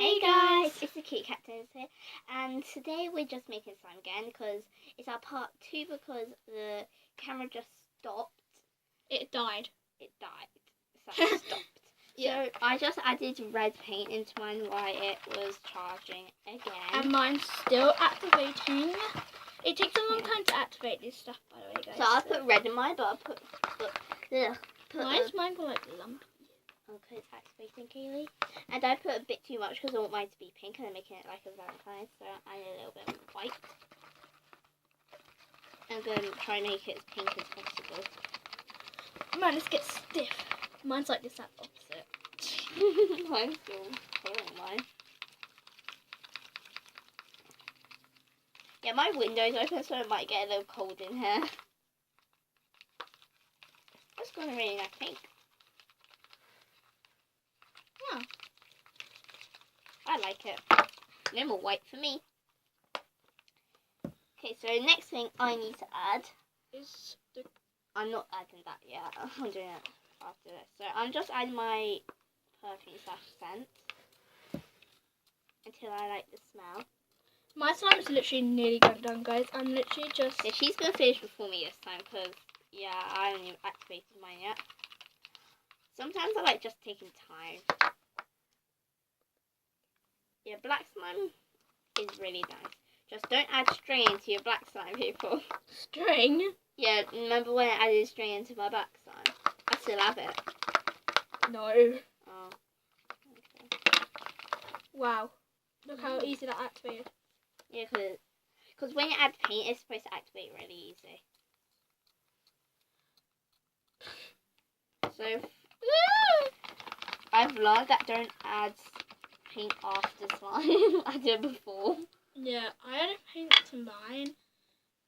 Hey guys, it's the Cute Captains here, and today we're just making slime again because it's our part 2 because the camera just stopped. It died. It died. So it stopped. Yeah. So I just added red paint into mine while it was charging again. And mine's still activating. It takes a long time to activate this stuff, by the way, guys. So I put red in mine, but I put Why is mine got like lumpy? Okay, it's activating, Kaylee. And I put a bit too much because I want mine to be pink and I'm making it like a Valentine, so I need a little bit of white. I'm going to try and make it as pink as possible. Man, this gets stiff. Mine's like this, that opposite. Mine's still following mine. Yeah, my window's open so it might get a little cold in here. That's got a really nice pink. Yeah. I like it. No more white for me. Okay, so next thing I need to add Is the... I'm not adding that yet. I'm doing it after this. So I'm just adding my perfume / scent until I like the smell. My slime is literally nearly done, guys. I'm literally just... Yeah, she's going to finish before me this time because, yeah, I haven't even activated mine yet. Sometimes I like just taking time. Yeah, black slime is really nice. Just don't add string into your black slime, people. String? Yeah, remember when I added string into my black slime? I still have it. No. Oh. Okay. Wow. Look how easy that activated. Yeah, because when you add paint, it's supposed to activate really easy. So, I've learned that don't add paint after slime. I did before. Yeah, I added paint to mine.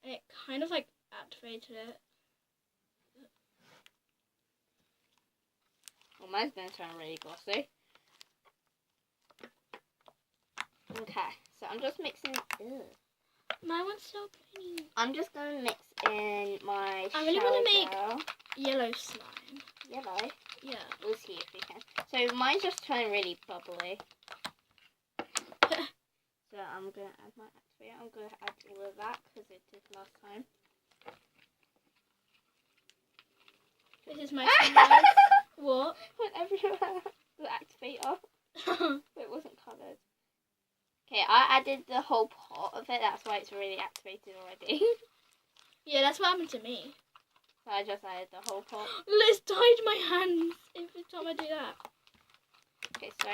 And it kind of like activated it. Well, mine's going to turn really glossy. Okay, so I'm just mixing. Ew. My one's so pretty. I'm just going to mix in my I really want to make gel. yellow slime. Yellow. Yeah. We'll see if we can. So mine's just turning really bubbly. So I'm going to add my activator. I'm going to add all of that because it did last time. This is my slime, guys. What? Went everywhere. The activator. It wasn't coloured. Okay, I added the whole pot of it. That's why it's really activated already. Yeah, that's what happened to me. So I just added the whole pot. Let's tied my hands every time I do that. Okay, so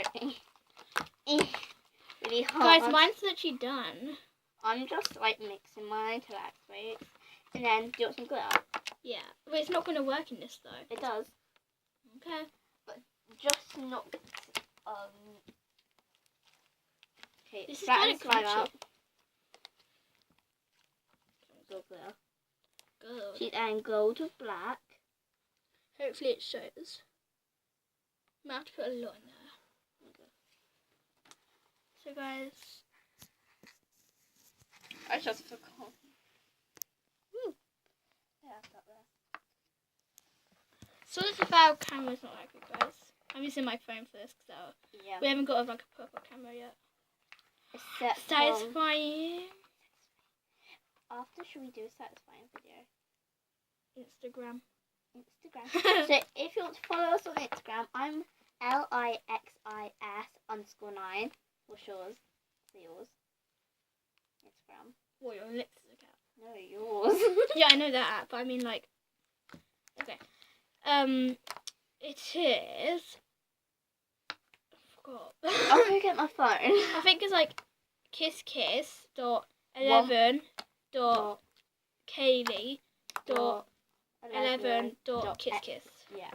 really hard. Guys, mine's literally done. I'm just like mixing mine until it activates, and then do some glitter. Yeah, but it's not going to work in this though. It does, Okay. but just not. Okay, This is flatten kinda slime crunchy. out. Gold glitter. Good. She's adding gold with black. Hopefully it shows. Might have to put a lot in there. So guys, I just forgot. Woo. Yeah, I've got that. so this is our camera's not that good, guys. I'm using my phone for this because Yeah. we haven't got like a proper camera yet. Except Satisfying after, should we do a satisfying video? Instagram. Instagram. So if you want to follow us on Instagram, I'm LIXIS_9. What's yours? For yours. Instagram. What, your lips is a cat? No, yours. Yeah, I know that app, but I mean like, okay. It is, I forgot. I'll go get my phone. I think it's like kisskiss.11. Dot Kaylee. dot 11. Kisskiss. Yeah.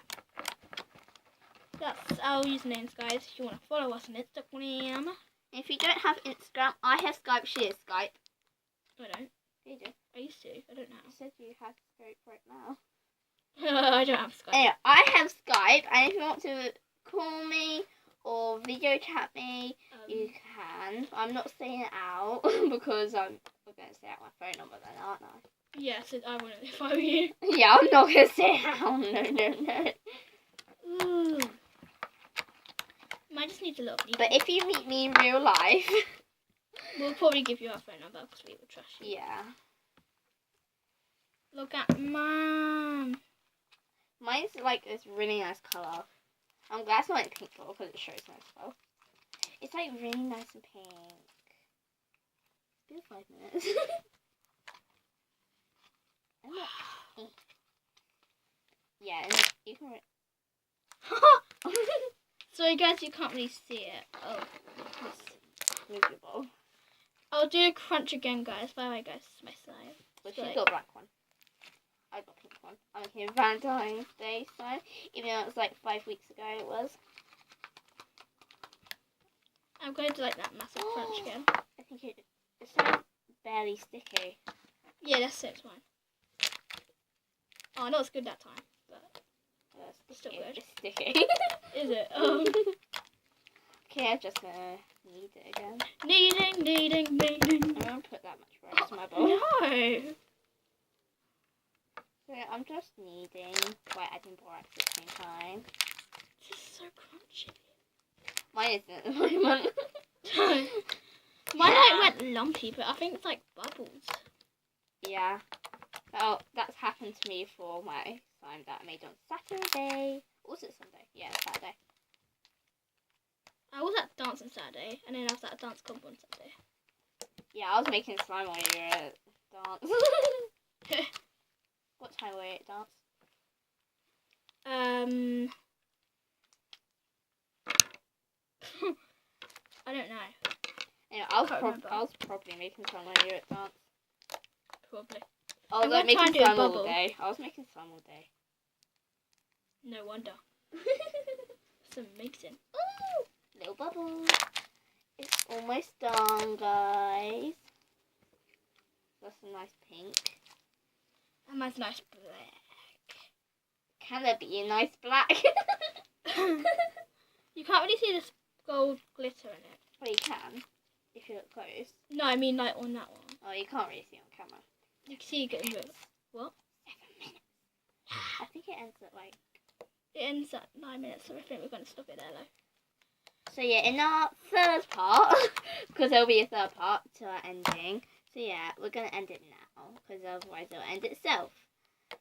That's our usernames, guys. If you want to follow us on Instagram. If you don't have Instagram, I have Skype. She has Skype. I don't. You do. I used to. I don't You know. said you had Skype right now. I don't have Skype. Anyway, I have Skype, and if you want to call me or video chat me, you can. I'm not saying it out because I'm going to say out my phone number then, aren't I? Yeah, so I want to follow you. Yeah, I'm not going to say it out. No. Ooh. Might just need a little bit. But if you meet me in real life, We'll probably give you our phone number because we will trust you. yeah. Look at Mom. Mine's like this really nice colour. I'm glad it's not like pink ball because it shows nice well. It's like really nice and pink. It's been 5 minutes. And look. Yeah, and you can. Sorry guys, you can't really see it. Oh, this. Move your ball. I'll do a crunch again, guys. By the way, guys, this is my slime. But Sorry. she's got a black one. I got a pink one. I'm making Valentine's Day slime, even though it was like 5 weeks ago. It was. I'm going to like that massive crunch again. I think it's like barely sticky. Yeah, that's it. It's mine. Oh, not as good that time, but It's still good. It's sticky. Is it? Oh. Okay, I'm just gonna knead it again. Kneading. I'm gonna put that much rice in my bowl. No. So I'm just kneading while adding borax at the same time. This is so crunchy. Mine isn't at the moment. Mine like went lumpy, but I think it's like bubbles. Yeah. Oh, that's happened to me for my slime that I made on Saturday. Or was it Sunday? Yeah, Saturday. I was at dance on Saturday, and then I was at a dance comp on Sunday. Yeah, I was making slime while you were at dance. What time were you at dance? I don't know. Anyway, I Can't remember. was probably making slime while you were at dance. Probably. I was I'm like gonna try making and do a slime all bubble. day. I was making slime all day. No wonder. It's amazing. Ooh, little bubble. It's almost done, guys. That's a nice pink. And mine's nice black. Can there be a nice black? You can't really see this gold glitter in it. Well, you can, if you look close. No, I mean like on that one. Oh, you can't really see on camera. You can see it getting rid. What? 7 minutes. I think it ends at like... It ends at 9 minutes, so I think we're going to stop it there, though. So yeah, in our third part, because there'll be a third part to our ending. So yeah, we're going to end it now, because otherwise it'll end itself.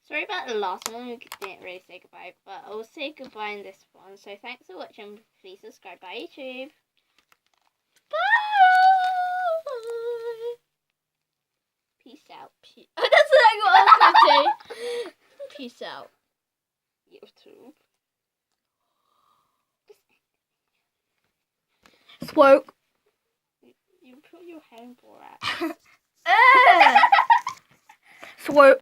Sorry about the last one, we didn't really say goodbye, but I'll say goodbye in this one. So thanks for watching, please subscribe by YouTube. Bye! Peace out. That's exactly what I was going to say. Peace out. YouTube. Swoke. You put your hand for it. Swoke.